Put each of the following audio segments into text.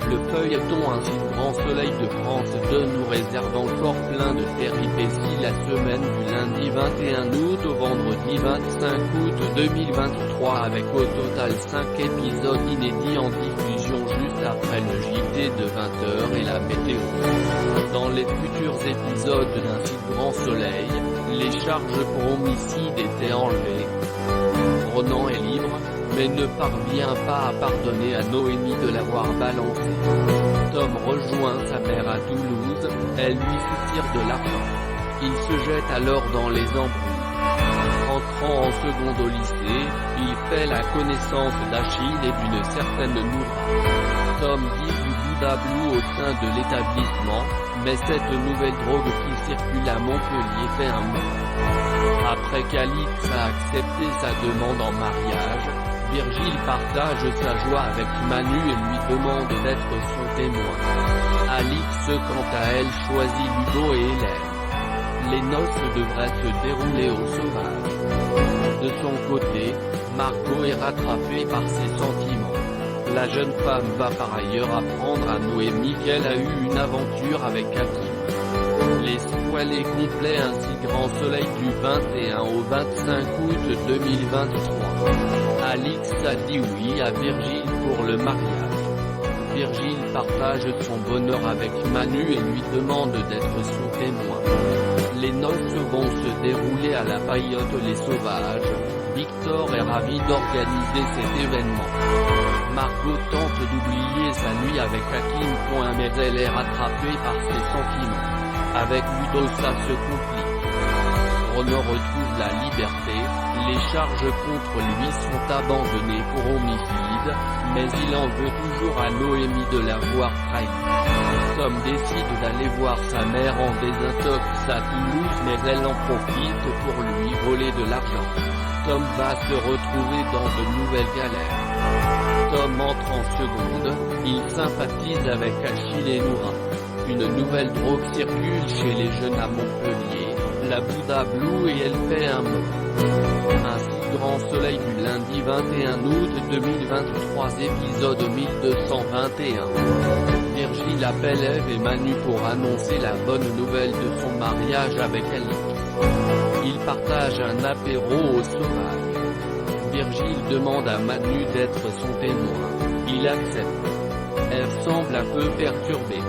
Le feuilleton Un si grand soleil de France 2 nous réserve encore plein de péripéties la semaine du lundi 21 août au vendredi 25 août 2023 avec au total 5 épisodes inédits en diffusion juste après le JT de 20h et la météo. Dans les futurs épisodes d'Un si grand soleil, les charges pour homicide étaient enlevées. Ronan est libre, mais ne parvient pas à pardonner à Noémie de l'avoir balancé. Tom rejoint sa mère à Toulouse, elle lui soutire de l'argent. Il se jette alors dans les embrouilles. Entrant en seconde au lycée, il fait la connaissance d'Achille et d'une certaine Noura. Tom dit du Bouddha Blue au sein de l'établissement, mais cette nouvelle drogue qui circule à Montpellier fait un mot. Après qu'Alix a accepté sa demande en mariage, Virgile partage sa joie avec Manu et lui demande d'être son témoin. Alix quant à elle choisit Ludo et Hélène. Les noces devraient se dérouler au sauvage. De son côté, Margot est rattrapée par ses sentiments. La jeune femme va par ailleurs apprendre à Noémie qu'elle a eu une aventure avec Hakim. Les spoilers complets Un si grand soleil du 21 au 25 août 2023. Alix a dit oui à Virgile pour le mariage. Virgile partage son bonheur avec Manu et lui demande d'être son témoin. Les noces vont se dérouler à la Paillote les Sauvages. Victor est ravi d'organiser cet événement. Margot tente d'oublier sa nuit avec Hakim, mais elle est rattrapée par ses sentiments. Avec Ludo ça se complique. Ronan retrouve la liberté, les charges contre lui sont abandonnées pour homicide, mais il en veut toujours à Noémie de l'avoir trahi. Tom décide d'aller voir sa mère en désintox à Toulouse mais elle en profite pour lui voler de l'argent. Tom va se retrouver dans de nouvelles galères. Tom entre en seconde, il sympathise avec Achille et Noura. Une nouvelle drogue circule chez les jeunes à Montpellier, la Bouddha Blue et elle fait un mot. Un si grand soleil du lundi 21 août 2023 épisode 1221. Virgile appelle Ève et Manu pour annoncer la bonne nouvelle de son mariage avec Alix. Ils partagent un apéro au sauvage. Virgile demande à Manu d'être son témoin. Il accepte. Ève semble un peu perturbée.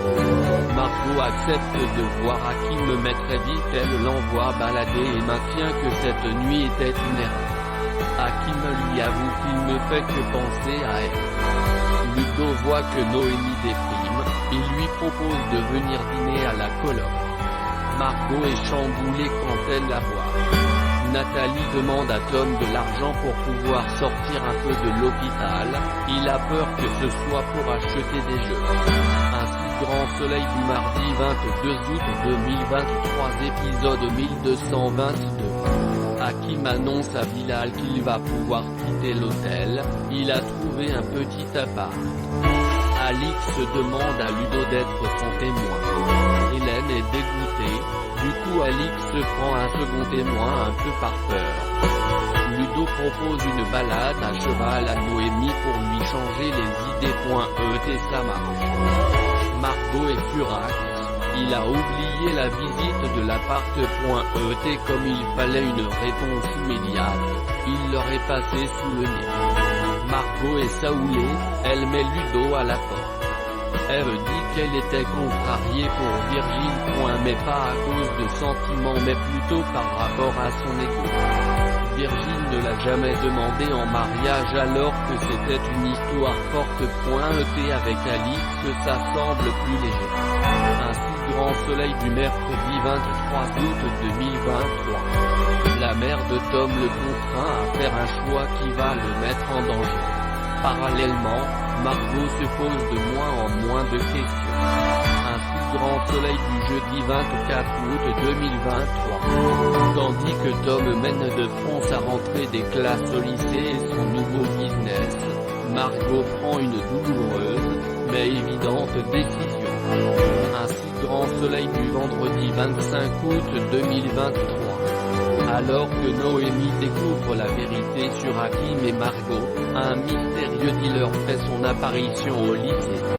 Margot accepte de voir Hakim mais très vite elle l'envoie balader et maintient que cette nuit était une erreur. Hakim lui avoue qu'il ne fait que penser à elle. Ludo voit que Noémie déprime, il lui propose de venir dîner à la coloc. Margot est chamboulée quand elle la voit. Nathalie demande à Tom de l'argent pour pouvoir sortir un peu de l'hôpital, il a peur que ce soit pour acheter des jeux. Un si grand soleil du mardi 22 août 2023 épisode 1222. Hakim annonce à Bilal qu'il va pouvoir quitter l'hôtel, il a trouvé un petit appart. Alix demande à Ludo d'être son témoin. Hélène est dégoûtée, du coup Alix prend un second témoin un peu par peur. Ludo propose une balade à cheval à Noémie pour lui changer les idées. Ça marche. Margot est furax, il a oublié la visite de l'appart.et comme il fallait une réponse immédiate, il leur est passé sous le nez. Margot est saoulée, elle met Ludo à la porte. Ève dit qu'elle était contrariée pour Virgile, mais pas à cause de sentiments mais plutôt par rapport à son égo. Virgile ne l'a jamais demandé en mariage alors que c'était une histoire forte. Avec Alix ça semble plus léger. Un si grand soleil du mercredi 23 août 2023. La mère de Tom le contraint à faire un choix qui va le mettre en danger. Parallèlement, Margot se pose de moins en moins de questions. Un si grand soleil du jeudi 24 août 2023. Tandis que Tom mène de front sa rentrée des classes au lycée et son nouveau business, Margot prend une douloureuse, mais évidente décision. Un si grand soleil du vendredi 25 août 2023. Alors que Noémie découvre la vérité sur Hakim et Margot, un mystérieux dealer fait son apparition au lycée.